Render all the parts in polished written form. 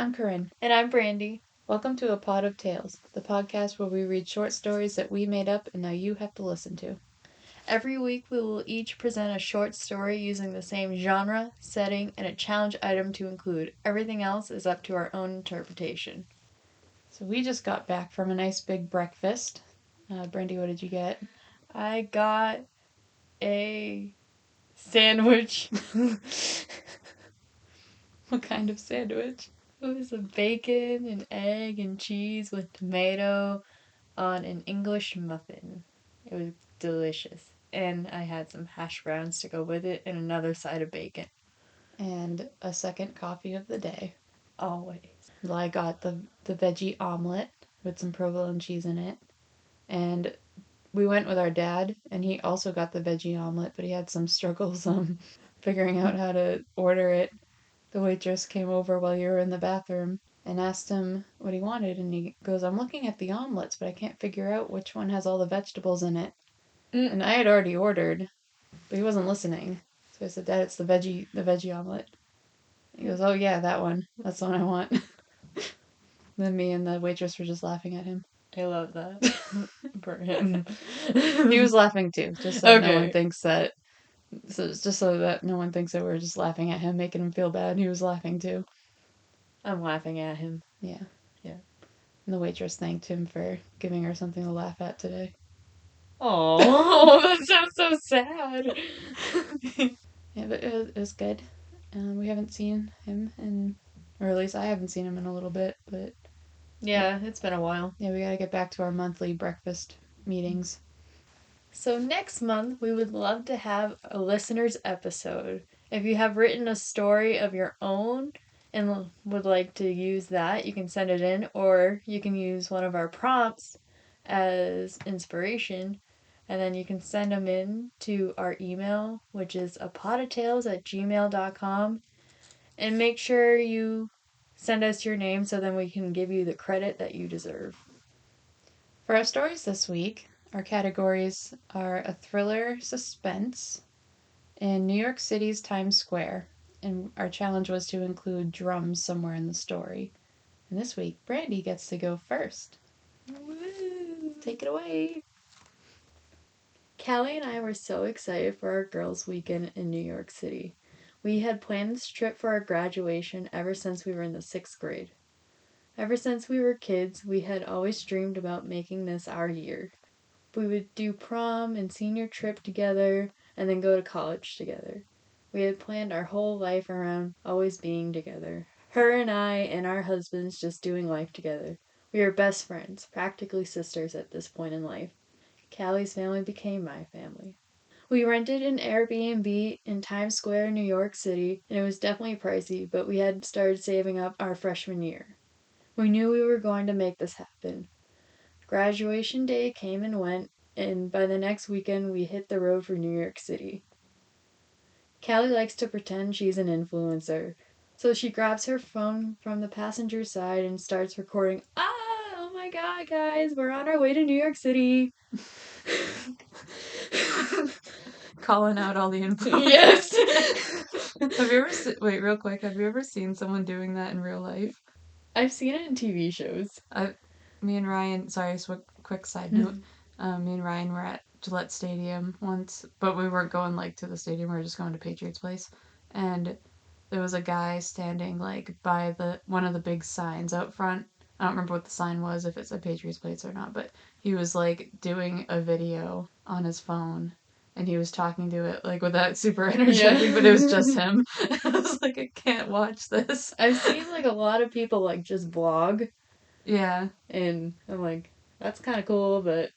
I'm Corinne. And I'm Brandi. Welcome to A Pod of Tales, the podcast where we read short stories that we made up and now you have to listen to. Every week we will each present a short story using the same genre, setting, and a challenge item to include. Everything else is up to our own interpretation. So we just got back from a nice big breakfast. Brandi, what did you get? I got a sandwich. What kind of sandwich? It was a bacon and egg and cheese with tomato on an English muffin. It was delicious. And I had some hash browns to go with it and another side of bacon. And a second coffee of the day. Always. Well, I got the veggie omelet with some provolone cheese in it. And we went with our dad, and he also got the veggie omelet, but he had some struggles figuring out how to order it. The waitress came over while you were in the bathroom and asked him what he wanted, and he goes, I'm looking at the omelets, but I can't figure out which one has all the vegetables in it. And I had already ordered, but he wasn't listening. So I said, Dad, it's the veggie omelet. He goes, oh yeah, that one. That's the one I want. Then me and the waitress were just laughing at him. I love that for him. He was laughing too, just so no one Okay. thinks that. So just so that no one thinks that we're just laughing at him, making him feel bad. He was laughing too. I'm laughing at him. Yeah. Yeah. And the waitress thanked him for giving her something to laugh at today. Oh, that sounds so sad. Yeah, but it was good. We haven't seen him or at least I haven't seen him in a little bit, but Yeah, it's been a while. yeah, we gotta get back to our monthly breakfast meetings. So next month, we would love to have a listener's episode. If you have written a story of your own and would like to use that, you can send it in, or you can use one of our prompts as inspiration, and then you can send them in to our email, which is apodofTales@gmail.com, and make sure you send us your name so then we can give you the credit that you deserve. For our stories this week, our categories are a thriller, suspense, in New York City's Times Square, and our challenge was to include drums somewhere in the story. And this week, Brandi gets to go first. Woo! Take it away. Callie and I were so excited for our girls' weekend in New York City. We had planned this trip for our graduation ever since we were in the 6th grade. Ever since we were kids, we had always dreamed about making this our year. We would do prom and senior trip together and then go to college together. We had planned our whole life around always being together. Her and I and our husbands just doing life together. We were best friends, practically sisters at this point in life. Callie's family became my family. We rented an Airbnb in Times Square, New York City, and it was definitely pricey, but we had started saving up our freshman year. We knew we were going to make this happen. Graduation day came and went, and by the next weekend we hit the road for New York City. Callie likes to pretend she's an influencer, so she grabs her phone from the passenger side and starts recording. Oh my god, guys, we're on our way to New York City. Calling out all the influencers. Yes. Have you ever wait, real quick, have you ever seen someone doing that in real life? I've seen it in TV shows. Me and Ryan, sorry, quick side note. Me and Ryan were at Gillette Stadium once, but we weren't going like to the stadium, we were just going to Patriots Place. And there was a guy standing like by one of the big signs out front. I don't remember what the sign was, if it's a Patriots Place or not, but he was like doing a video on his phone and he was talking to it like with that super energetic, but it was just him. I was like, I can't watch this. I've seen like a lot of people like just vlog, Yeah. and I'm like, that's kind of cool, but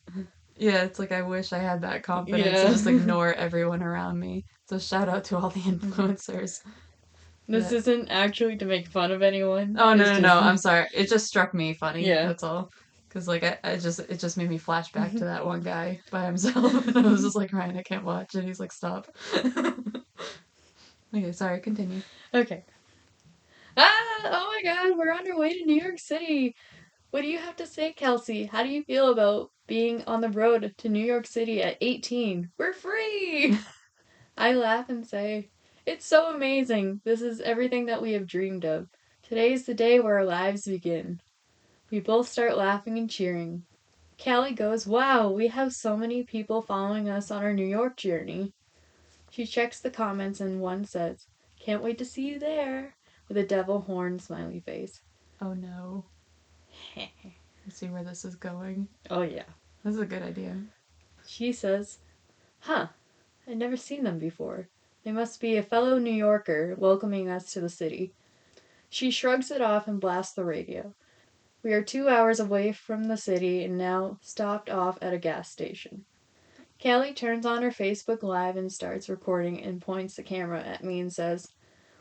Yeah, it's like I wish I had that confidence to just ignore everyone around me. So shout out to all the influencers. This Yeah. isn't actually to make fun of anyone. Oh It's no, just I'm sorry. It just struck me funny. Yeah. That's all. Cause like it just made me flash back to that one guy by himself, and I was just like, Ryan, I can't watch, and he's like, stop. Okay, sorry. Continue. Okay. Oh my god, we're on our way to New York City. What do you have to say, Kelsey? How do you feel about being on the road to New York City at 18? We're free! I laugh and say, it's so amazing. This is everything that we have dreamed of. Today's the day where our lives begin. We both start laughing and cheering. Callie goes, wow, we have so many people following us on our New York journey. She checks the comments and one says, can't wait to see you there, with a devil horn smiley face. Oh no. Let's see where this is going. Oh yeah. This is a good idea. She says, huh, I'd never seen them before. They must be a fellow New Yorker welcoming us to the city. She shrugs it off and blasts the radio. We are 2 hours away from the city and now stopped off at a gas station. Callie turns on her Facebook Live and starts recording and points the camera at me and says,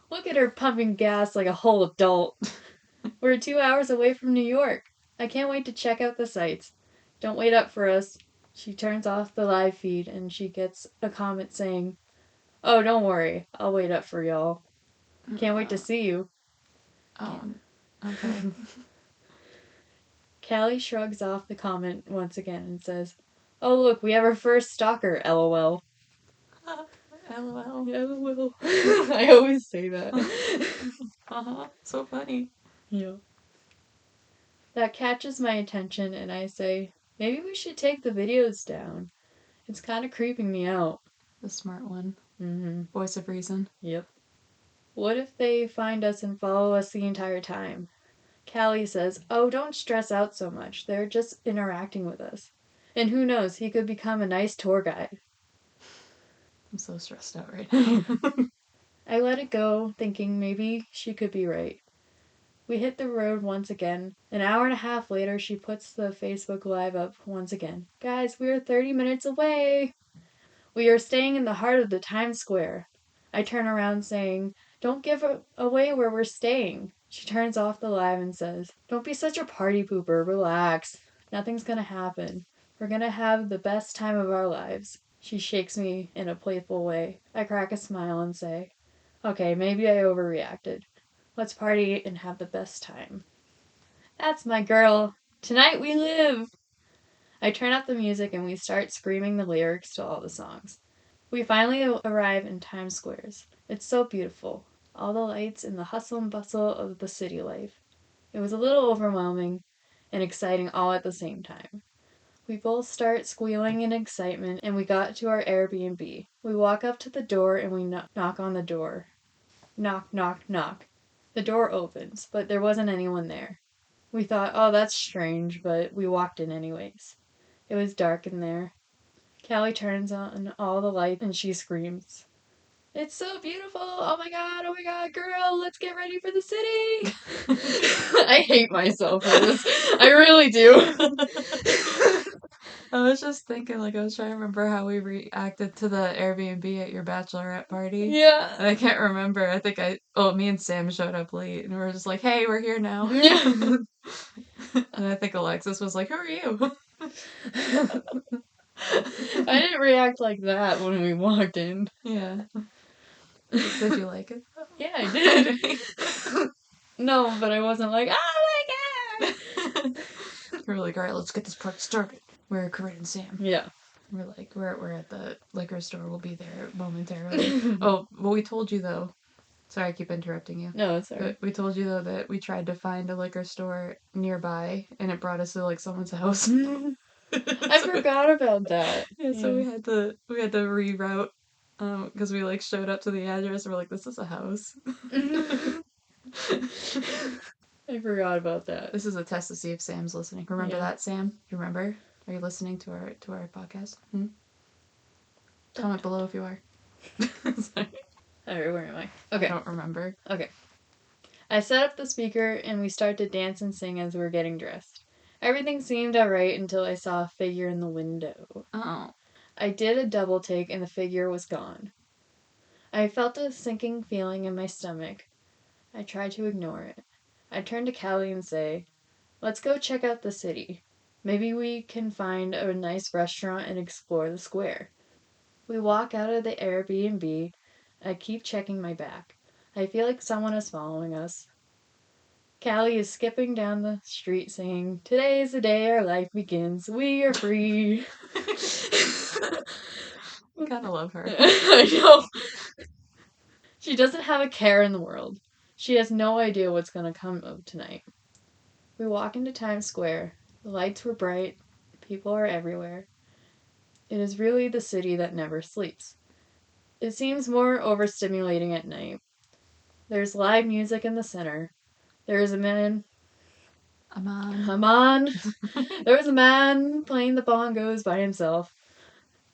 look at her pumping gas like a whole adult. We're 2 hours away from New York. I can't wait to check out the sights. Don't wait up for us. She turns off the live feed and she gets a comment saying, oh, don't worry. I'll wait up for y'all. Can't wait to see you. Oh, okay. Callie shrugs off the comment once again and says, oh, look, we have our first stalker, LOL. LOL. LOL. I always say that. So funny. Yeah. That catches my attention and I say, maybe we should take the videos down. It's kind of creeping me out. The smart one. Mm-hmm. Voice of reason. Yep. What if they find us and follow us the entire time? Callie says, oh, don't stress out so much. They're just interacting with us. And who knows, he could become a nice tour guide. I'm so stressed out right now. I let it go, thinking maybe she could be right. We hit the road once again. An hour and a half later, she puts the Facebook Live up once again. Guys, we are 30 minutes away. We are staying in the heart of the Times Square. I turn around saying, don't give away where we're staying. She turns off the live and says, don't be such a party pooper, relax. Nothing's gonna happen. We're gonna have the best time of our lives. She shakes me in a playful way. I crack a smile and say, okay, maybe I overreacted. Let's party and have the best time. That's my girl. Tonight we live. I turn up the music and we start screaming the lyrics to all the songs. We finally arrive in Times Squares. It's so beautiful. All the lights and the hustle and bustle of the city life. It was a little overwhelming and exciting all at the same time. We both start squealing in excitement and we got to our Airbnb. We walk up to the door and we knock on the door. Knock, knock, knock. The door opens, but there wasn't anyone there. We thought, oh, that's strange, but we walked in anyways. It was dark in there. Callie turns on all the lights and she screams, it's so beautiful! Oh my god, girl, let's get ready for the city! I hate myself for this. I really do. I was just thinking, like, I was trying to remember how we reacted to the Airbnb at your bachelorette party. Yeah. And I can't remember. I think me and Sam showed up late and we were just like, hey, we're here now. Yeah. And I think Alexis was like, who are you? I didn't react like that when we walked in. Yeah. Did you like it? Yeah, I did. No, but I wasn't like, oh my god! We're like, all right, let's get this party started. We're Corinne and Sam. Yeah. We're like, we're at the liquor store. We'll be there momentarily. Oh, well, we told you, though. Sorry, I keep interrupting you. No, it's alright. But we told you, though, that we tried to find a liquor store nearby, and it brought us to, like, someone's house. I forgot about that. Yeah, so we had to reroute, because we, like, showed up to the address, and we're like, this is a house. I forgot about that. This is a test to see if Sam's listening. Remember that, Sam? You remember? Are you listening to our podcast? Comment below if you are. Sorry. Alright, where am I? Okay. I don't remember. Okay. I set up the speaker and we start to dance and sing as we were getting dressed. Everything seemed alright until I saw a figure in the window. Oh. I did a double take and the figure was gone. I felt a sinking feeling in my stomach. I tried to ignore it. I turned to Callie and say, let's go check out the city. Maybe we can find a nice restaurant and explore the square. We walk out of the Airbnb. I keep checking my back. I feel like someone is following us. Callie is skipping down the street singing, today is the day our life begins. We are free. I kind of love her. I know. She doesn't have a care in the world. She has no idea what's going to come of tonight. We walk into Times Square. The lights were bright. People are everywhere. It is really the city that never sleeps. It seems more overstimulating at night. There's live music in the center. There is a man. There was a man playing the bongos by himself.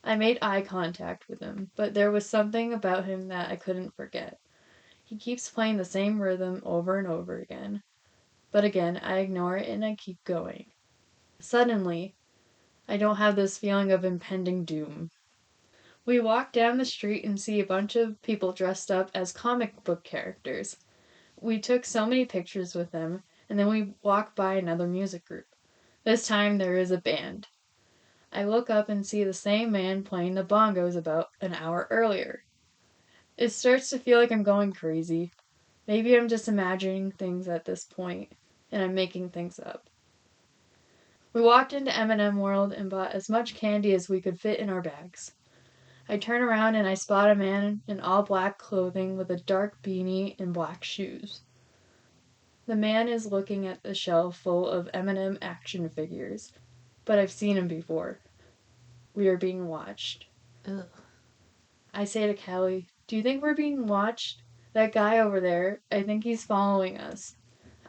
I made eye contact with him, but there was something about him that I couldn't forget. He keeps playing the same rhythm over and over again. But again, I ignore it and I keep going. Suddenly, I don't have this feeling of impending doom. We walk down the street and see a bunch of people dressed up as comic book characters. We took so many pictures with them, and then we walk by another music group. This time there is a band. I look up and see the same man playing the bongos about an hour earlier. It starts to feel like I'm going crazy. Maybe I'm just imagining things at this point, and I'm making things up. We walked into M&M World and bought as much candy as we could fit in our bags. I turn around and I spot a man in all black clothing with a dark beanie and black shoes. The man is looking at the shelf full of M&M action figures, but I've seen him before. We are being watched. Ugh. I say to Callie, "Do you think we're being watched? That guy over there, I think he's following us.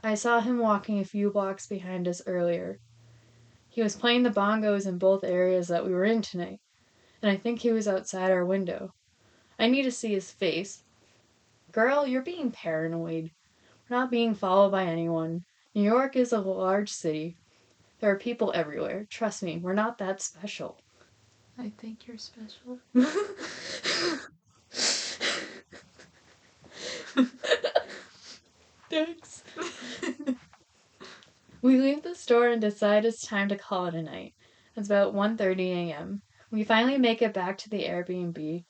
I saw him walking a few blocks behind us earlier. He was playing the bongos in both areas that we were in tonight, and I think he was outside our window. I need to see his face." "Girl, you're being paranoid. We're not being followed by anyone. New York is a large city. There are people everywhere. Trust me, we're not that special." I think you're special. Thanks. We leave the store and decide it's time to call it a night. It's about 1:30 a.m. We finally make it back to the Airbnb.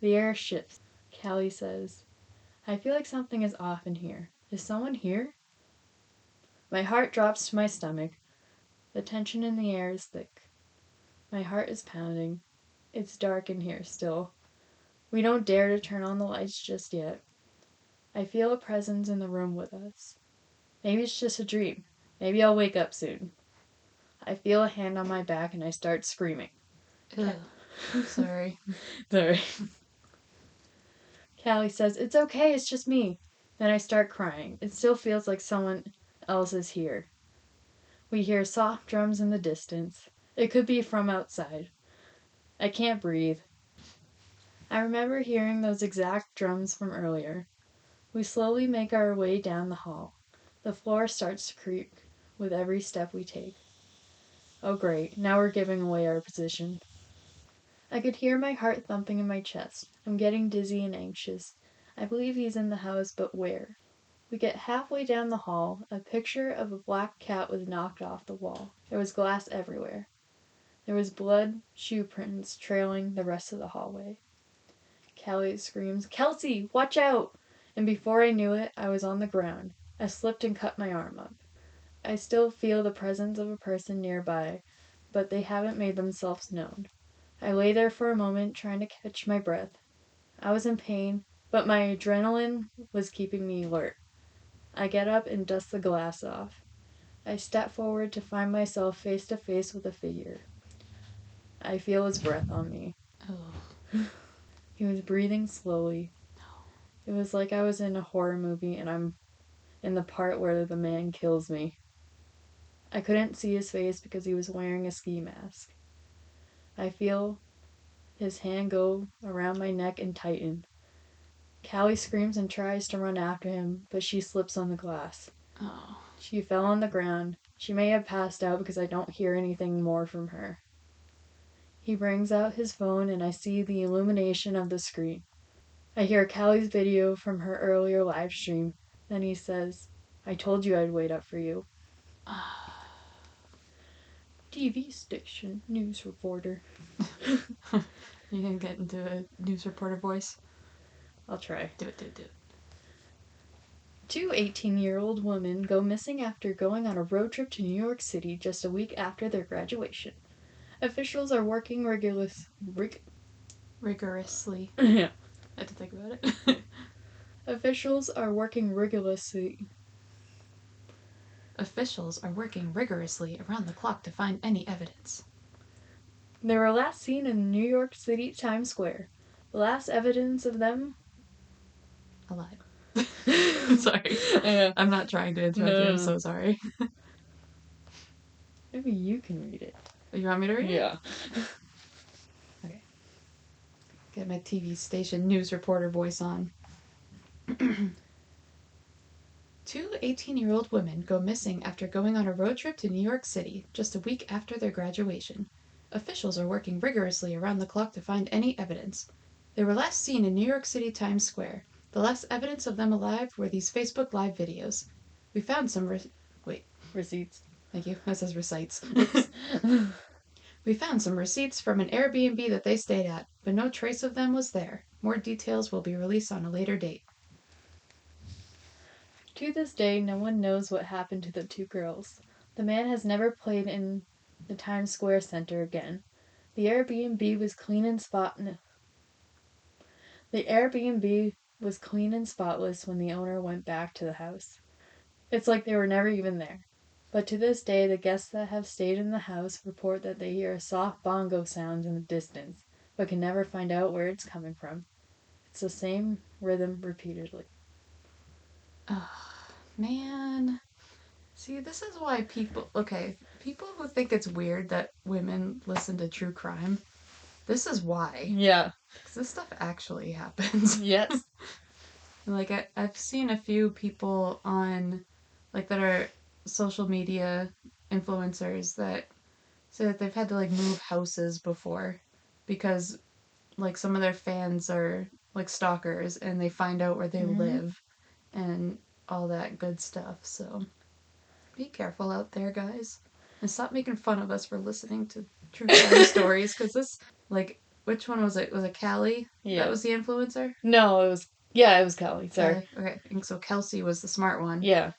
The air shifts. Callie says, "I feel like something is off in here. Is someone here?" My heart drops to my stomach. The tension in the air is thick. My heart is pounding. It's dark in here still. We don't dare to turn on the lights just yet. I feel a presence in the room with us. Maybe it's just a dream. Maybe I'll wake up soon. I feel a hand on my back and I start screaming. Ugh. Sorry. Sorry. Callie says, "It's okay, it's just me." Then I start crying. It still feels like someone else is here. We hear soft drums in the distance. It could be from outside. I can't breathe. I remember hearing those exact drums from earlier. We slowly make our way down the hall. The floor starts to creak with every step we take. Oh great, now we're giving away our position. I could hear my heart thumping in my chest. I'm getting dizzy and anxious. I believe he's in the house, but where? We get halfway down the hall. A picture of a black cat was knocked off the wall. There was glass everywhere. There was blood, shoe prints trailing the rest of the hallway. Callie screams, "Kelsey, watch out!" And before I knew it, I was on the ground. I slipped and cut my arm up. I still feel the presence of a person nearby, but they haven't made themselves known. I lay there for a moment, trying to catch my breath. I was in pain, but my adrenaline was keeping me alert. I get up and dust the glass off. I step forward to find myself face to face with a figure. I feel his breath on me. Oh. He was breathing slowly. It was like I was in a horror movie and I'm in the part where the man kills me. I couldn't see his face because he was wearing a ski mask. I feel his hand go around my neck and tighten. Callie screams and tries to run after him, but she slips on the glass. Oh. She fell on the ground. She may have passed out because I don't hear anything more from her. He brings out his phone and I see the illumination of the screen. I hear Callie's video from her earlier live stream. Then he says, "I told you I'd wait up for you." TV station news reporter. You gonna get into a news reporter voice? I'll try. Do it. Two 18-year-old women go missing after going on a road trip to New York City just a week after their graduation. Officials are working Rigorously. Yeah. I had to think about it. Officials are working rigorously around the clock to find any evidence. They were last seen in New York City Times Square. The last evidence of them... Alive. Sorry. I'm not trying to interrupt you. I'm so sorry. Maybe you can read it. You want me to read it? Yeah. Okay. Get my TV station news reporter voice on. 2 18-year-old women go missing after going on a road trip to New York City just a week after their graduation. Officials are working rigorously around the clock to find any evidence. They were last seen in New York City Times Square. The last evidence of them alive were these Facebook Live videos. We found some receipts. Thank you. That says recites. We found some receipts from an Airbnb that they stayed at, but no trace of them was there. More details will be released on a later date. To this day, no one knows what happened to the two girls. The man has never played in the Times Square Center again. The Airbnb was clean and spotless when the owner went back to the house. It's like they were never even there. But to this day, the guests that have stayed in the house report that they hear soft bongo sounds in the distance, but can never find out where it's coming from. It's the same rhythm repeatedly. Oh, man. See, this is why people who think it's weird that women listen to true crime, this is why. Yeah. Because this stuff actually happens. Yes. Like, I've seen a few people on, like, that are social media influencers that say that they've had to, like, move houses before because, like, some of their fans are, like, stalkers and they find out where they live and all that good stuff. So be careful out there, guys. And stop making fun of us for listening to true crime stories, because this, like, which one was it? Was it Callie? Yeah. That was the influencer? No, it was Callie. Sorry. Okay, and so Kelsey was the smart one. Yeah.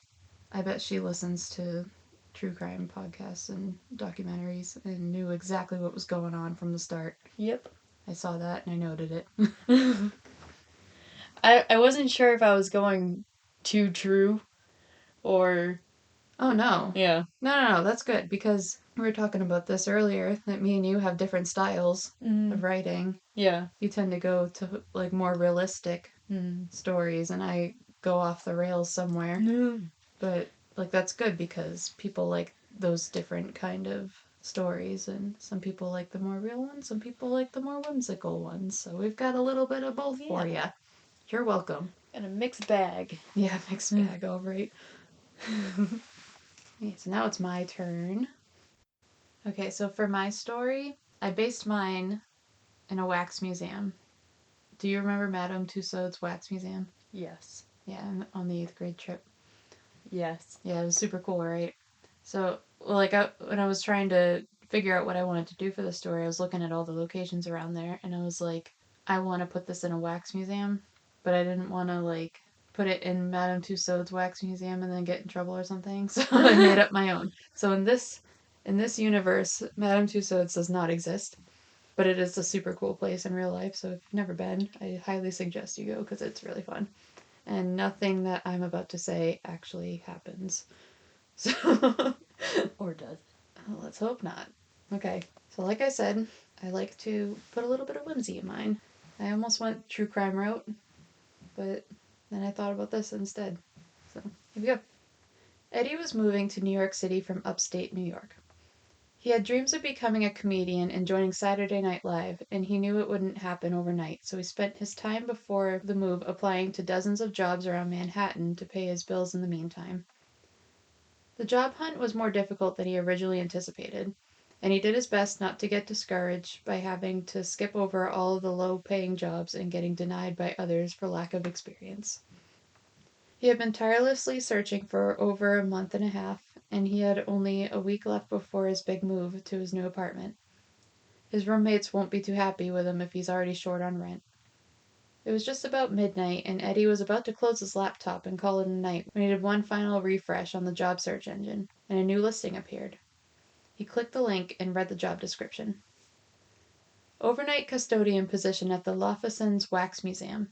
I bet she listens to true crime podcasts and documentaries and knew exactly what was going on from the start. Yep. I saw that and I noted it. I wasn't sure if I was going too true or... Oh, no. Yeah. No, that's good, because we were talking about this earlier, that me and you have different styles of writing. Yeah. You tend to go to, like, more realistic stories, and I go off the rails somewhere. But, like, that's good, because people like those different kind of stories, and some people like the more real ones, some people like the more whimsical ones, so we've got a little bit of both for you. You're welcome. Got a mixed bag. Yeah, mixed bag, all right. Okay, so now it's my turn. Okay, so for my story, I based mine in a wax museum. Do you remember Madame Tussauds Wax Museum? Yes. Yeah, on the 8th grade trip. Yes. Yeah, it was super cool, right? So, like, when I was trying to figure out what I wanted to do for the story, I was looking at all the locations around there, and I was like, I want to put this in a wax museum, but I didn't want to, like, put it in Madame Tussauds Wax Museum and then get in trouble or something, so I made up my own. So in this universe, Madame Tussauds does not exist, but it is a super cool place in real life, so if you've never been, I highly suggest you go, because it's really fun. And nothing that I'm about to say actually happens. So Or does it? Let's hope not. Okay, so like I said, I like to put a little bit of whimsy in mine. I almost went true crime route, but then I thought about this instead. So here we go. Eddie was moving to New York City from upstate New York. He had dreams of becoming a comedian and joining Saturday Night Live, and he knew it wouldn't happen overnight, so he spent his time before the move applying to dozens of jobs around Manhattan to pay his bills in the meantime. The job hunt was more difficult than he originally anticipated, and he did his best not to get discouraged by having to skip over all of the low-paying jobs and getting denied by others for lack of experience. He had been tirelessly searching for over a month and a half, and he had only a week left before his big move to his new apartment. His roommates won't be too happy with him if he's already short on rent. It was just about midnight, and Eddie was about to close his laptop and call it a night when he did one final refresh on the job search engine, and a new listing appeared. He clicked the link and read the job description. Overnight custodian position at the Lofeson's Wax Museum.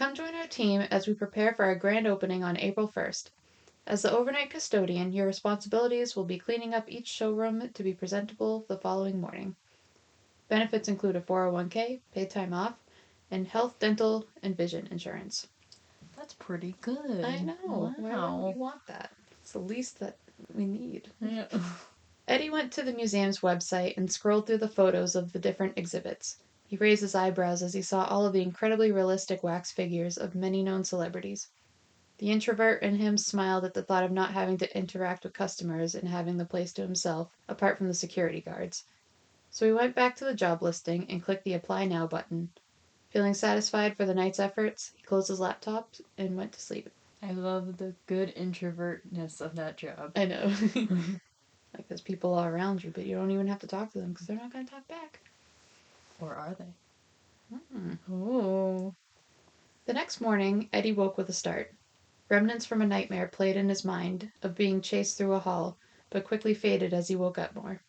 Come join our team as we prepare for our grand opening on April 1st. As the overnight custodian, your responsibilities will be cleaning up each showroom to be presentable the following morning. Benefits include a 401k, paid time off, and health, dental, and vision insurance. That's pretty good. I know. Wow. Why wouldn't we want that? It's the least that we need. Yeah. Eddie went to the museum's website and scrolled through the photos of the different exhibits. He raised his eyebrows as he saw all of the incredibly realistic wax figures of many known celebrities. The introvert in him smiled at the thought of not having to interact with customers and having the place to himself, apart from the security guards. So he went back to the job listing and clicked the Apply Now button. Feeling satisfied for the night's efforts, he closed his laptop and went to sleep. I love the good introvertness of that job. I know. Like there's people all around you, but you don't even have to talk to them because they're not going to talk back. Or are they? Oh. The next morning, Eddie woke with a start. Remnants from a nightmare played in his mind of being chased through a hall, but quickly faded as he woke up more.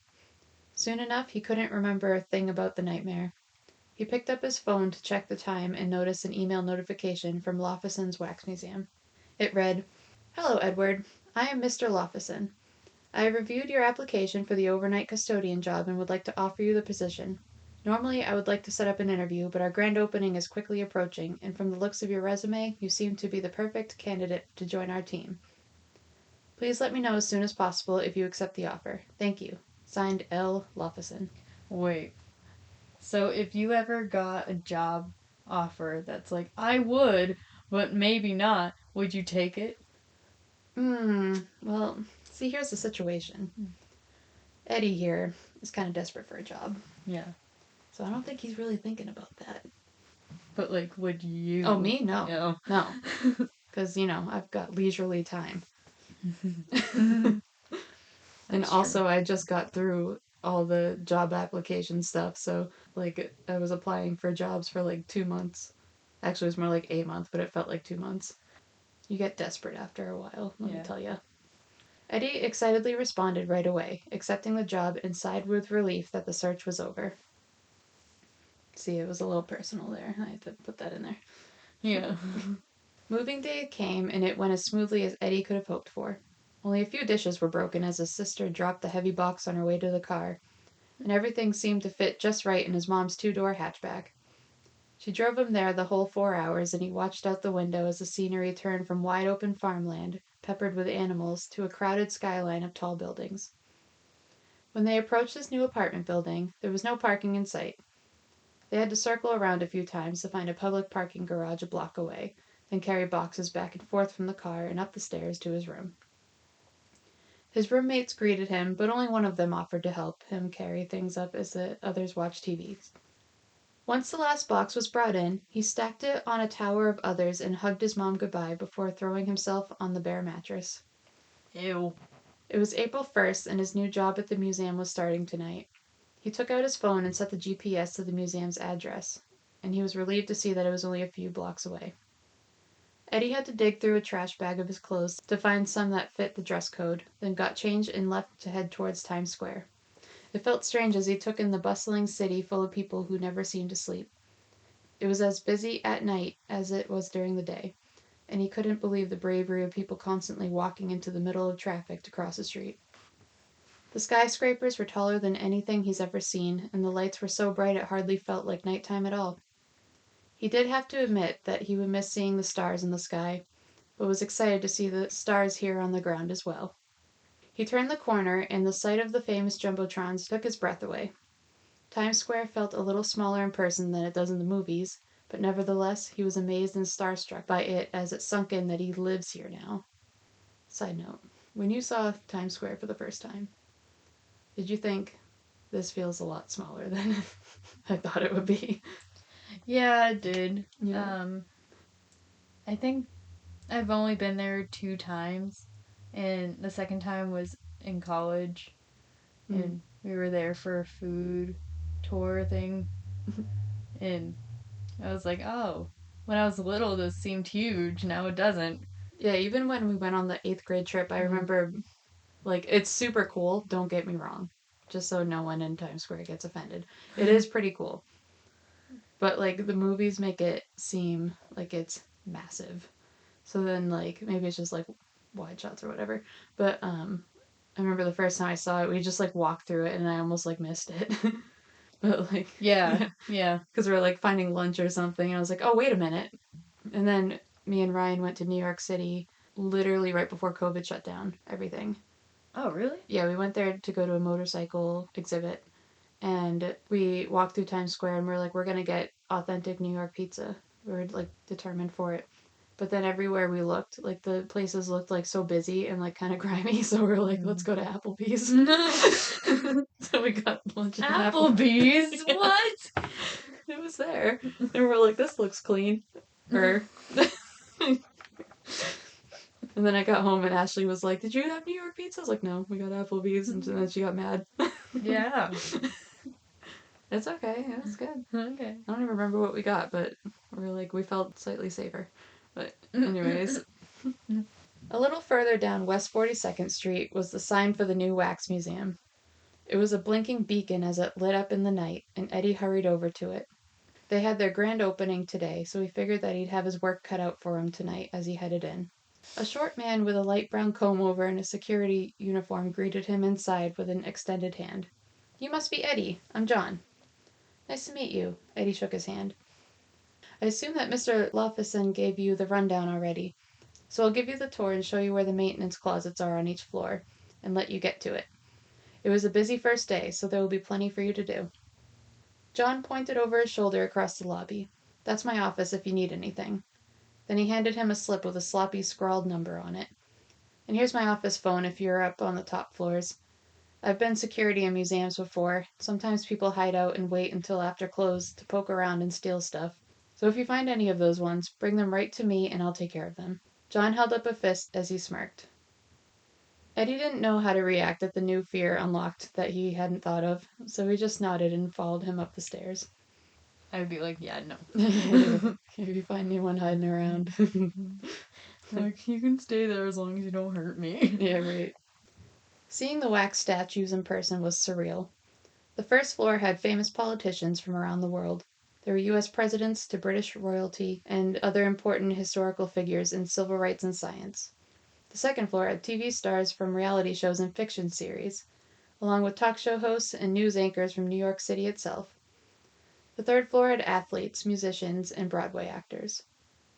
Soon enough, he couldn't remember a thing about the nightmare. He picked up his phone to check the time and noticed an email notification from Lofeson's Wax Museum. It read, "Hello, Edward. I am Mr. Lofeson. I have reviewed your application for the overnight custodian job and would like to offer you the position. Normally, I would like to set up an interview, but our grand opening is quickly approaching, and from the looks of your resume, you seem to be the perfect candidate to join our team. Please let me know as soon as possible if you accept the offer. Thank you. Signed, L. Lofeson." Wait. So if you ever got a job offer that's like, I would, but maybe not, would you take it? Well, see, here's the situation. Eddie here is kind of desperate for a job. Yeah. So I don't think he's really thinking about that. But, like, would you? Oh, me? No. No. No. Because, I've got leisurely time. And also, I just got through all the job application stuff. So, like, I was applying for jobs for like 2 months. Actually, it was more like a month, but it felt like 2 months. You get desperate after a while, let me tell you. Eddie excitedly responded right away, accepting the job and sighed with relief that the search was over. See, it was a little personal there. I had to put that in there. Yeah. Moving day came, and it went as smoothly as Eddie could have hoped for. Only a few dishes were broken as his sister dropped the heavy box on her way to the car, and everything seemed to fit just right in his mom's two-door hatchback. She drove him there the whole 4 hours, and he watched out the window as the scenery turned from wide-open farmland, peppered with animals, to a crowded skyline of tall buildings. When they approached this new apartment building, there was no parking in sight. They had to circle around a few times to find a public parking garage a block away, then carry boxes back and forth from the car and up the stairs to his room. His roommates greeted him, but only one of them offered to help him carry things up as the others watched TV. Once the last box was brought in, he stacked it on a tower of others and hugged his mom goodbye before throwing himself on the bare mattress. Ew. It was April 1st, and his new job at the museum was starting tonight. He took out his phone and set the GPS to the museum's address, and he was relieved to see that it was only a few blocks away. Eddie had to dig through a trash bag of his clothes to find some that fit the dress code, then got changed and left to head towards Times Square. It felt strange as he took in the bustling city full of people who never seemed to sleep. It was as busy at night as it was during the day, and he couldn't believe the bravery of people constantly walking into the middle of traffic to cross the street. The skyscrapers were taller than anything he's ever seen, and the lights were so bright it hardly felt like nighttime at all. He did have to admit that he would miss seeing the stars in the sky, but was excited to see the stars here on the ground as well. He turned the corner, and the sight of the famous jumbotrons took his breath away. Times Square felt a little smaller in person than it does in the movies, but nevertheless he was amazed and starstruck by it as it sunk in that he lives here now. Side note, when you saw Times Square for the first time, did you think this feels a lot smaller than I thought it would be? Yeah, I did. Yeah. I think I've only been there 2 times, and the second time was in college, and we were there for a food tour thing, and I was like, oh, when I was little, this seemed huge. Now it doesn't. Yeah, even when we went on the 8th grade trip, I remember, like, it's super cool, don't get me wrong. Just so no one in Times Square gets offended. It is pretty cool. but like the movies make it seem like it's massive. So then like maybe it's just like wide shots or whatever. But I remember the first time I saw it, we just like walked through it and I almost like missed it. But like Yeah. Yeah. because we were like finding lunch or something and I was like, "Oh, wait a minute." And then me and Ryan went to New York City literally right before COVID shut down everything. Oh, really? Yeah, we went there to go to a motorcycle exhibit and we walked through Times Square and we're like, we're gonna get authentic New York pizza. We were like determined for it. But then everywhere we looked, like the places looked like so busy and like kind of grimy, so we are like, let's go to Applebee's. So we got lunch at Applebee's? Yeah. What? It was there. And we're like, this looks clean. And then I got home and Ashley was like, did you have New York pizza? I was like, no, we got Applebee's. And then she got mad. Yeah. It's okay. It was good. Okay. I don't even remember what we got, but we felt slightly safer. But anyways. A little further down West 42nd Street was the sign for the new wax museum. It was a blinking beacon as it lit up in the night, and Eddie hurried over to it. They had their grand opening today, so he figured that he'd have his work cut out for him tonight as he headed in. A short man with a light brown comb-over and a security uniform greeted him inside with an extended hand. You must be Eddie. I'm John. Nice to meet you. Eddie shook his hand. I assume that Mr. Lofison gave you the rundown already, so I'll give you the tour and show you where the maintenance closets are on each floor, and let you get to it. It was a busy first day, so there will be plenty for you to do. John pointed over his shoulder across the lobby. That's my office if you need anything. Then he handed him a slip with a sloppy scrawled number on it. And here's my office phone if you're up on the top floors. I've been security in museums before. Sometimes people hide out and wait until after close to poke around and steal stuff. So if you find any of those ones, bring them right to me and I'll take care of them. John held up a fist as he smirked. Eddie didn't know how to react at the new fear unlocked that he hadn't thought of, so he just nodded and followed him up the stairs. I'd be like, yeah, no. If you find anyone hiding around. Like, you can stay there as long as you don't hurt me. Yeah, right. Seeing the wax statues in person was surreal. The first floor had famous politicians from around the world. There were U.S. presidents to British royalty and other important historical figures in civil rights and science. The second floor had TV stars from reality shows and fiction series, along with talk show hosts and news anchors from New York City itself. The third floor had athletes, musicians, and Broadway actors.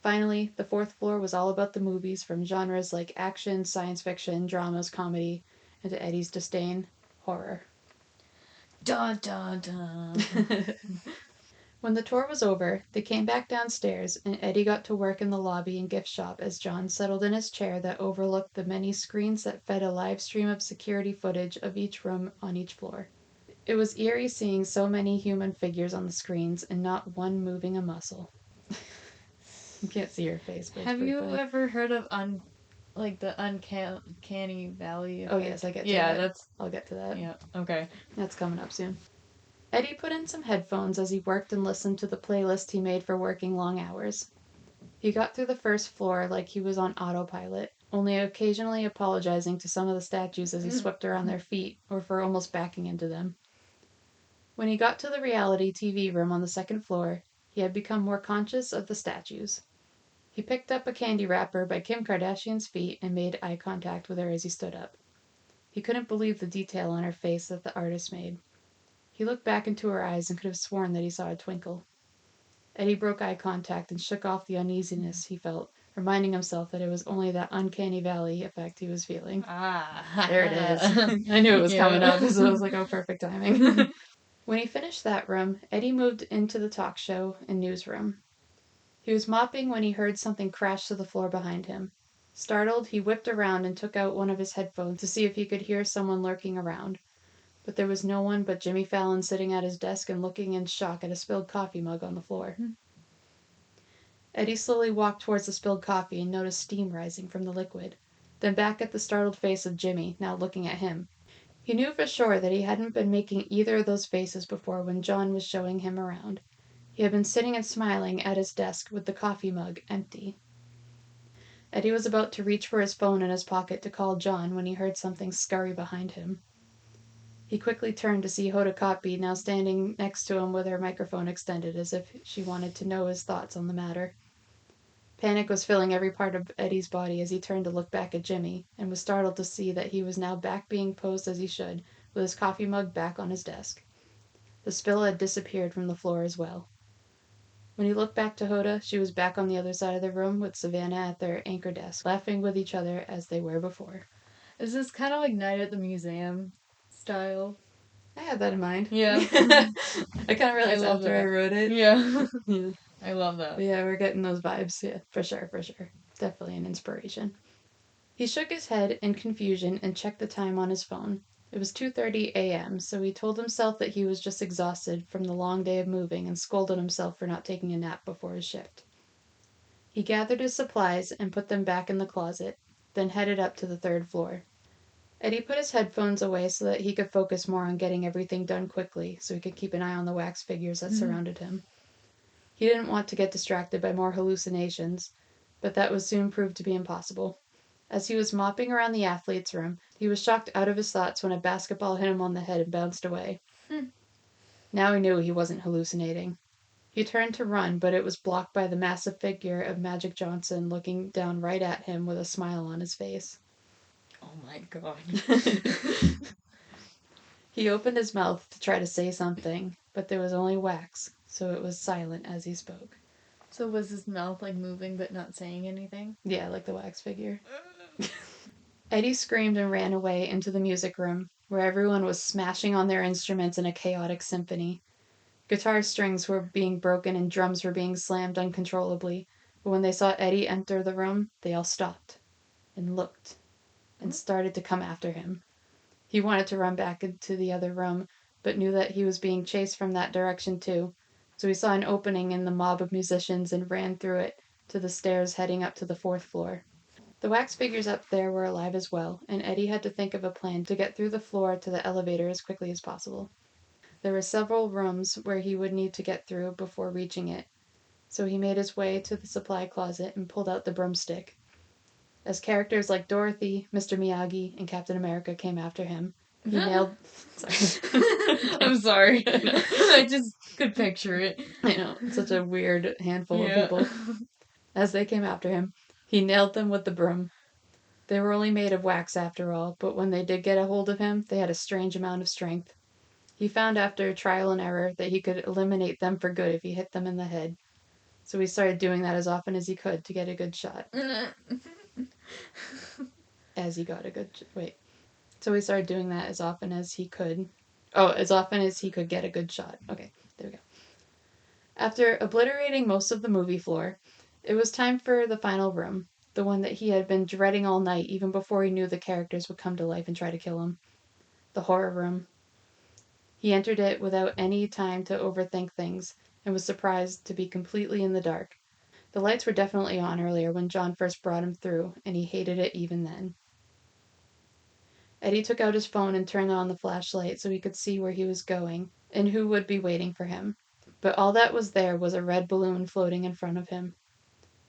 Finally, the fourth floor was all about the movies from genres like action, science fiction, dramas, comedy, and to Eddie's disdain, horror. Dun dun dun. When the tour was over, they came back downstairs, and Eddie got to work in the lobby and gift shop as John settled in his chair that overlooked the many screens that fed a live stream of security footage of each room on each floor. It was eerie seeing so many human figures on the screens and not one moving a muscle. You can't see your face, but Have you ever heard of the uncanny valley effect? Oh yes, I get to yeah, that. I'll get to that. Yeah, okay. That's coming up soon. Eddie put in some headphones as he worked and listened to the playlist he made for working long hours. He got through the first floor like he was on autopilot, only occasionally apologizing to some of the statues as he swept around their feet or for almost backing into them. When he got to the reality TV room on the second floor, he had become more conscious of the statues. He picked up a candy wrapper by Kim Kardashian's feet and made eye contact with her as he stood up. He couldn't believe the detail on her face that the artist made. He looked back into her eyes and could have sworn that he saw a twinkle. Eddie broke eye contact and shook off the uneasiness he felt, reminding himself that it was only that uncanny valley effect he was feeling. Ah. There it is. I knew it was coming up, so it was like, oh, perfect timing. When he finished that room, Eddie moved into the talk show and newsroom. He was mopping when he heard something crash to the floor behind him. Startled, he whipped around and took out one of his headphones to see if he could hear someone lurking around. But there was no one but Jimmy Fallon sitting at his desk and looking in shock at a spilled coffee mug on the floor. Eddie slowly walked towards the spilled coffee and noticed steam rising from the liquid, then back at the startled face of Jimmy, now looking at him. He knew for sure that he hadn't been making either of those faces before when John was showing him around. He had been sitting and smiling at his desk with the coffee mug empty. Eddie was about to reach for his phone in his pocket to call John when he heard something scurry behind him. He quickly turned to see Hoda Kotb now standing next to him with her microphone extended as if she wanted to know his thoughts on the matter. Panic was filling every part of Eddie's body as he turned to look back at Jimmy, and was startled to see that he was now back being posed as he should, with his coffee mug back on his desk. The spill had disappeared from the floor as well. When he looked back to Hoda, she was back on the other side of the room with Savannah at their anchor desk, laughing with each other as they were before. Is this kind of like Night at the Museum style? I had that in mind. Yeah. I kind of realized after I wrote it. Yeah. Yeah. I love that. But yeah, we're getting those vibes. Yeah, for sure. Definitely an inspiration. He shook his head in confusion and checked the time on his phone. It was 2:30 a.m., so he told himself that he was just exhausted from the long day of moving and scolded himself for not taking a nap before his shift. He gathered his supplies and put them back in the closet, then headed up to the third floor. Eddie put his headphones away so that he could focus more on getting everything done quickly so he could keep an eye on the wax figures that surrounded him. He didn't want to get distracted by more hallucinations, but that would soon prove to be impossible. As he was mopping around the athlete's room, he was shocked out of his thoughts when a basketball hit him on the head and bounced away. Now he knew he wasn't hallucinating. He turned to run, but it was blocked by the massive figure of Magic Johnson looking down right at him with a smile on his face. Oh my god. He opened his mouth to try to say something, but there was only wax, so it was silent as he spoke. So was his mouth like moving but not saying anything? Yeah, like the wax figure. Eddie screamed and ran away into the music room, where everyone was smashing on their instruments in a chaotic symphony. Guitar strings were being broken and drums were being slammed uncontrollably, but when they saw Eddie enter the room, they all stopped and looked and started to come after him. He wanted to run back into the other room, but knew that he was being chased from that direction too, so he saw an opening in the mob of musicians and ran through it to the stairs heading up to the fourth floor. The wax figures up there were alive as well, and Eddie had to think of a plan to get through the floor to the elevator as quickly as possible. There were several rooms where he would need to get through before reaching it, so he made his way to the supply closet and pulled out the broomstick. As characters like Dorothy, Mr. Miyagi, and Captain America came after him, he nailed... Sorry. I'm sorry. I just could picture it. I know, such a weird handful of people. As they came after him, he nailed them with the broom. They were only made of wax after all, but when they did get a hold of him, they had a strange amount of strength. He found after trial and error that he could eliminate them for good if he hit them in the head. So he started doing that as often as he could to get a good shot. So he started doing that as often as he could. As often as he could get a good shot. Okay, there we go. After obliterating most of the movie floor, it was time for the final room, the one that he had been dreading all night even before he knew the characters would come to life and try to kill him. The horror room. He entered it without any time to overthink things and was surprised to be completely in the dark. The lights were definitely on earlier when John first brought him through, and he hated it even then. Eddie took out his phone and turned on the flashlight so he could see where he was going and who would be waiting for him. But all that was there was a red balloon floating in front of him.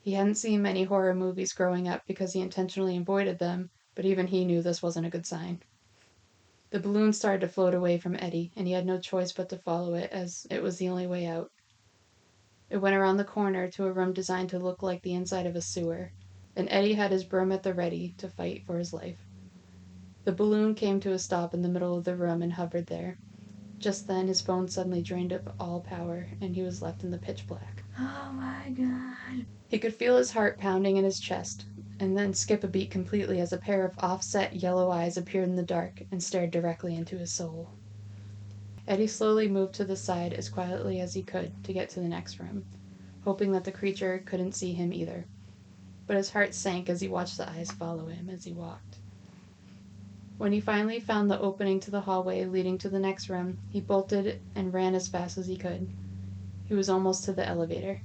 He hadn't seen many horror movies growing up because he intentionally avoided them, but even he knew this wasn't a good sign. The balloon started to float away from Eddie, and he had no choice but to follow it, as it was the only way out. It went around the corner to a room designed to look like the inside of a sewer, and Eddie had his broom at the ready to fight for his life. The balloon came to a stop in the middle of the room and hovered there. Just then, his phone suddenly drained of all power, and he was left in the pitch black. Oh my god. He could feel his heart pounding in his chest, and then skip a beat completely as a pair of offset yellow eyes appeared in the dark and stared directly into his soul. Eddie slowly moved to the side as quietly as he could to get to the next room, hoping that the creature couldn't see him either. But his heart sank as he watched the eyes follow him as he walked. When he finally found the opening to the hallway leading to the next room, he bolted and ran as fast as he could. He was almost to the elevator.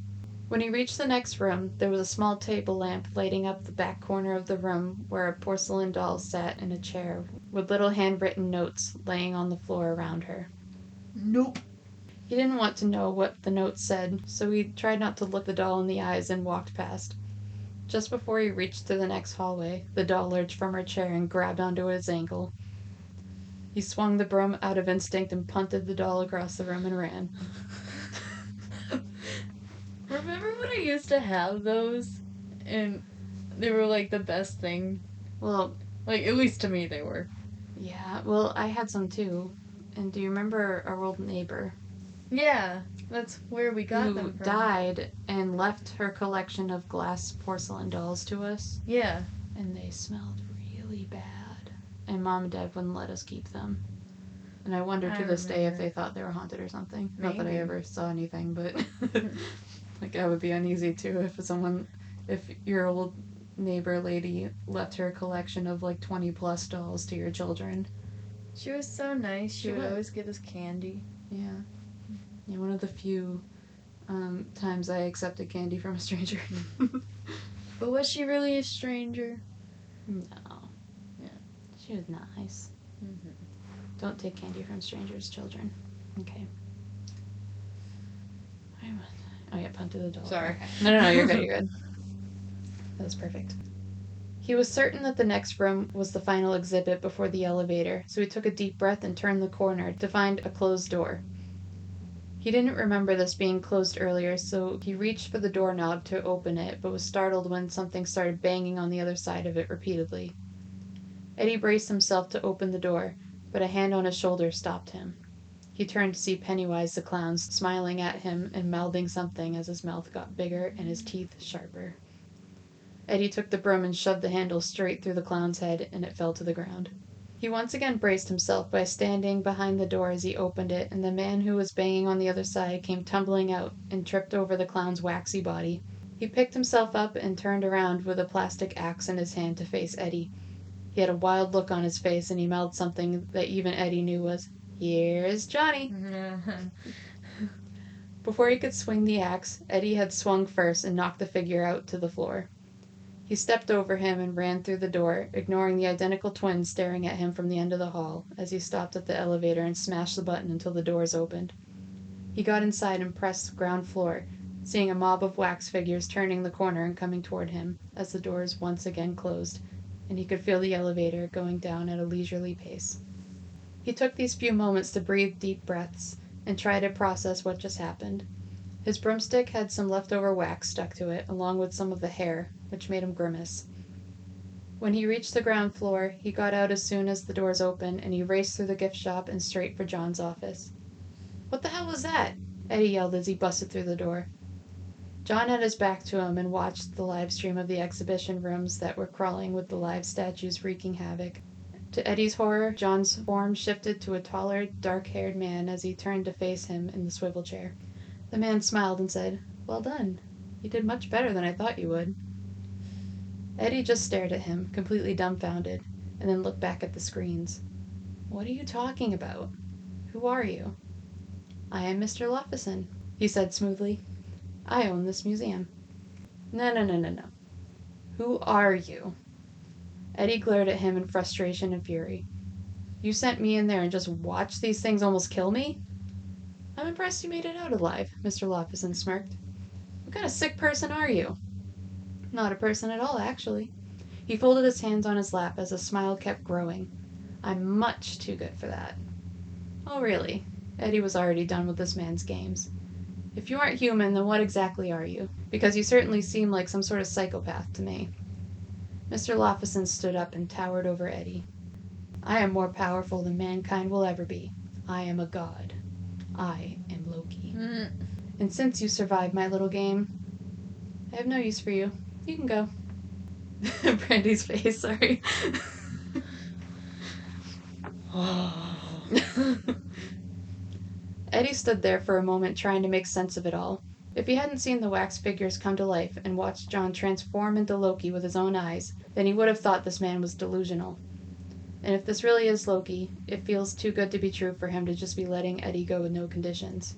When he reached the next room, there was a small table lamp lighting up the back corner of the room where a porcelain doll sat in a chair with little handwritten notes laying on the floor around her. Nope. He didn't want to know what the notes said, so he tried not to look the doll in the eyes and walked past. Just before he reached to the next hallway, the doll lurched from her chair and grabbed onto his ankle. He swung the broom out of instinct and punted the doll across the room and ran. Remember when I used to have those? And they were like the best thing. Well, like at least to me they were. Yeah, well, I had some too. And do you remember our old neighbor? Yeah, that's where we got them Who from. died and left her collection of glass porcelain dolls to us. Yeah. And they smelled really bad. And Mom and Dad wouldn't let us keep them. And I wonder to this day if they thought they were haunted or something. Maybe. Not that I ever saw anything, but like I would be uneasy too if your old neighbor lady left her collection of like 20 plus dolls to your children. She was so nice. She would always give us candy. Yeah. Yeah, one of the few times I accepted candy from a stranger. But was she really a stranger? No. Yeah. She was nice. Mm-hmm. Don't take candy from strangers, children. Okay. Oh yeah, punted the doll. Sorry. Okay. No, you're good, you're good. That was perfect. He was certain that the next room was the final exhibit before the elevator, so he took a deep breath and turned the corner to find a closed door. He didn't remember this being closed earlier, so he reached for the doorknob to open it, but was startled when something started banging on the other side of it repeatedly. Eddie braced himself to open the door, but a hand on his shoulder stopped him. He turned to see Pennywise the clown smiling at him and mouthing something as his mouth got bigger and his teeth sharper. Eddie took the broom and shoved the handle straight through the clown's head, and it fell to the ground. He once again braced himself by standing behind the door as he opened it, and the man who was banging on the other side came tumbling out and tripped over the clown's waxy body. He picked himself up and turned around with a plastic axe in his hand to face Eddie. He had a wild look on his face, and he mouthed something that even Eddie knew was, "Here's Johnny." Before he could swing the axe, Eddie had swung first and knocked the figure out to the floor. He stepped over him and ran through the door, ignoring the identical twins staring at him from the end of the hall as he stopped at the elevator and smashed the button until the doors opened. He got inside and pressed the ground floor, seeing a mob of wax figures turning the corner and coming toward him as the doors once again closed, and he could feel the elevator going down at a leisurely pace. He took these few moments to breathe deep breaths and try to process what just happened. His broomstick had some leftover wax stuck to it, along with some of the hair, which made him grimace. When he reached the ground floor, he got out as soon as the doors opened, and he raced through the gift shop and straight for John's office. "What the hell was that?" Eddie yelled as he busted through the door. John had his back to him and watched the live stream of the exhibition rooms that were crawling with the live statues wreaking havoc. To Eddie's horror, John's form shifted to a taller, dark-haired man as he turned to face him in the swivel chair. The man smiled and said, "Well done. You did much better than I thought you would." Eddie just stared at him, completely dumbfounded, and then looked back at the screens. "What are you talking about? Who are you?" "I am Mr. Lofison," he said smoothly. "I own this museum." No. Who are you?" Eddie glared at him in frustration and fury. "You sent me in there and just watched these things almost kill me?" "I'm impressed you made it out alive," Mr. Lofison smirked. "What kind of sick person are you?" "Not a person at all, actually." He folded his hands on his lap as the smile kept growing. "I'm much too good for that." "Oh, really?" Eddie was already done with this man's games. "If you aren't human, then what exactly are you? Because you certainly seem like some sort of psychopath to me." Mr. Lofison stood up and towered over Eddie. "I am more powerful than mankind will ever be. I am a god. I am Loki. And since you survived my little game, I have no use for you. You can go." Brandi's face, sorry. Eddie stood there for a moment trying to make sense of it all. If he hadn't seen the wax figures come to life and watched John transform into Loki with his own eyes, then he would have thought this man was delusional. And if this really is Loki, it feels too good to be true for him to just be letting Eddie go with no conditions.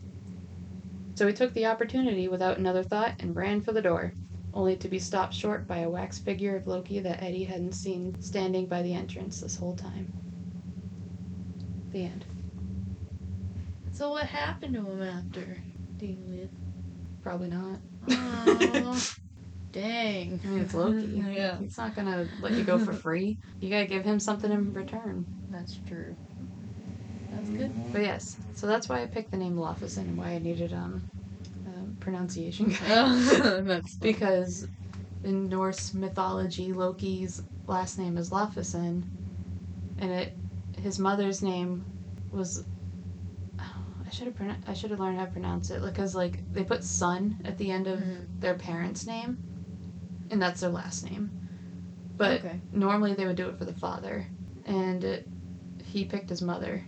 So he took the opportunity without another thought and ran for the door, only to be stopped short by a wax figure of Loki that Eddie hadn't seen standing by the entrance this whole time. The end. So what happened to him after? Do you live? Probably not. Aww. Dang. I mean, it's Loki. Yeah. He's not gonna let you go for free. You gotta give him something in return. That's true. That's good. But yes, so that's why I picked the name Lofison and why I needed pronunciation guide. That's funny. Because in Norse mythology, Loki's last name is Lofison, and his mother's name was I should have learned how to pronounce it, because like they put son at the end of their parents' name, and that's their last name. But normally they would do it for the father, and he picked his mother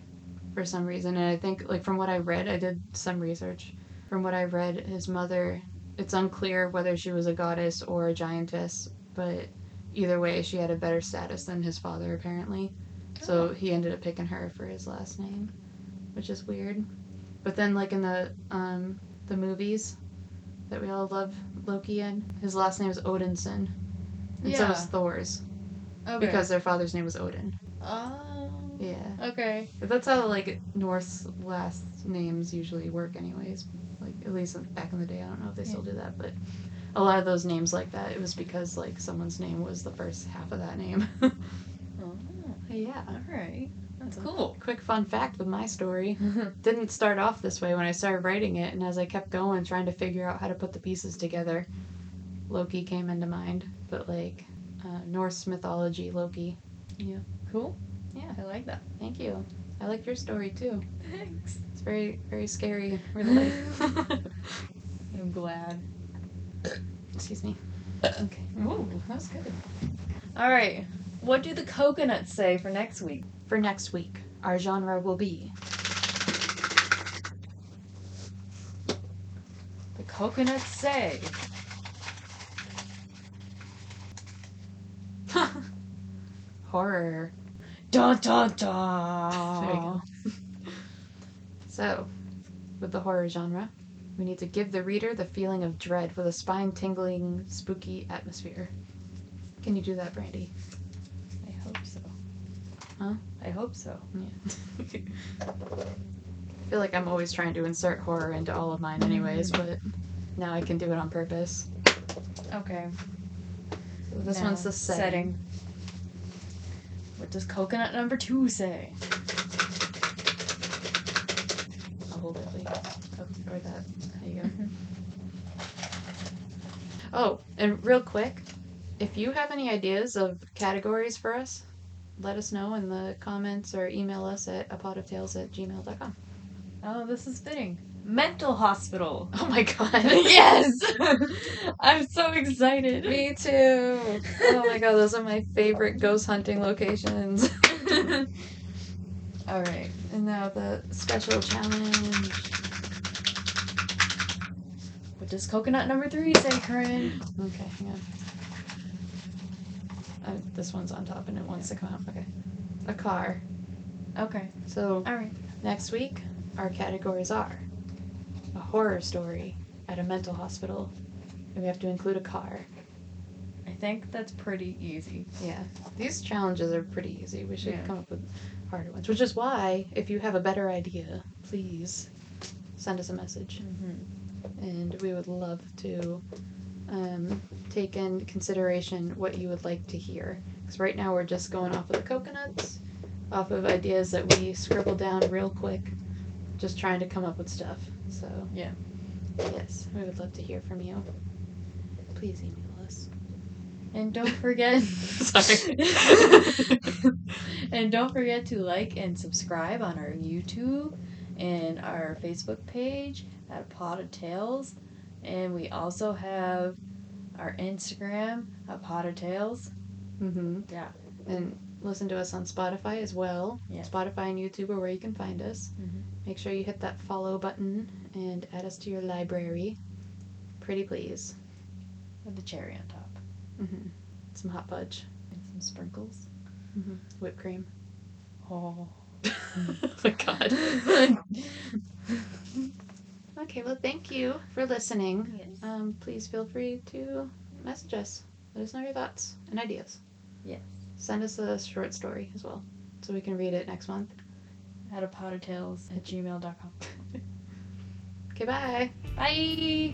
for some reason. And I think, like, from what I read, I did some research. From what I read, his mother, it's unclear whether she was a goddess or a giantess, but either way, she had a better status than his father apparently. So he ended up picking her for his last name, which is weird. But then, like, in the movies that we all love Loki in, his last name is Odinson, and so is Thor's, because their father's name was Odin. Oh. Yeah. Okay. But that's how, like, Norse last names usually work anyways. Like, at least back in the day. I don't know if they still do that, but a lot of those names like that, it was because, like, someone's name was the first half of that name. Oh. Yeah. Alright. That's cool. Quick fun fact with my story. Didn't start off this way when I started writing it, and as I kept going, trying to figure out how to put the pieces together, Loki came into mind. But, like, Norse mythology, Loki. Yeah. Cool. Yeah. I like that. Thank you. I like your story too. Thanks. It's very, very scary, real life. I'm glad. Excuse me. Okay. Ooh, that was good. Alright. What do the coconuts say for next week? For next week, our genre will be The coconuts say. horror. Dun dun dun. There you go. So, with the horror genre, we need to give the reader the feeling of dread with a spine-tingling, spooky atmosphere. Can you do that, Brandi? I hope so. Huh? I hope so. Yeah. I feel like I'm always trying to insert horror into all of mine anyways, but now I can do it on purpose. Okay. So this one's the setting. What does coconut number 2 say? I'll hold it, please. Oh, or that. There you go. Oh, and real quick, if you have any ideas of categories for us, let us know in the comments or email us at apotoftales@gmail.com. Oh, this is fitting. Mental hospital. Oh my god. Yes! I'm so excited. Me too. Oh my god, those are my favorite ghost hunting locations. Alright. And now the special challenge. What does coconut number 3 say, Corinne? Okay, hang on. This one's on top and it wants to come out. Okay. A car. Okay. So, Alright. next week, our categories are a horror story at a mental hospital, and we have to include a car. I think that's pretty easy. Yeah. These challenges are pretty easy. We should come up with harder ones, which is why, if you have a better idea, please send us a message. Mm-hmm. And we would love to take in consideration what you would like to hear. Because right now we're just going off of the coconuts, off of ideas that we scribbled down real quick, just trying to come up with stuff. So, yeah. Yes, we would love to hear from you. Please email us. And don't forget... Sorry. And don't forget to like and subscribe on our YouTube and our Facebook page at Pot of Tales. And we also have our Instagram at Pot of Tales. Mm-hmm. Yeah. And listen to us on Spotify as well. Yeah. Spotify and YouTube are where you can find us. Mm-hmm. Make sure you hit that follow button and add us to your library. Pretty please. With the cherry on top. Mm-hmm. Some hot fudge. And some sprinkles. Mm-hmm. Whipped cream. Oh. Oh my god. Okay, well, thank you for listening. Yes. Please feel free to message us. Let us know your thoughts and ideas. Yes. Send us a short story as well, so we can read it next month. At apototales@gmail.com. Okay, bye. Bye!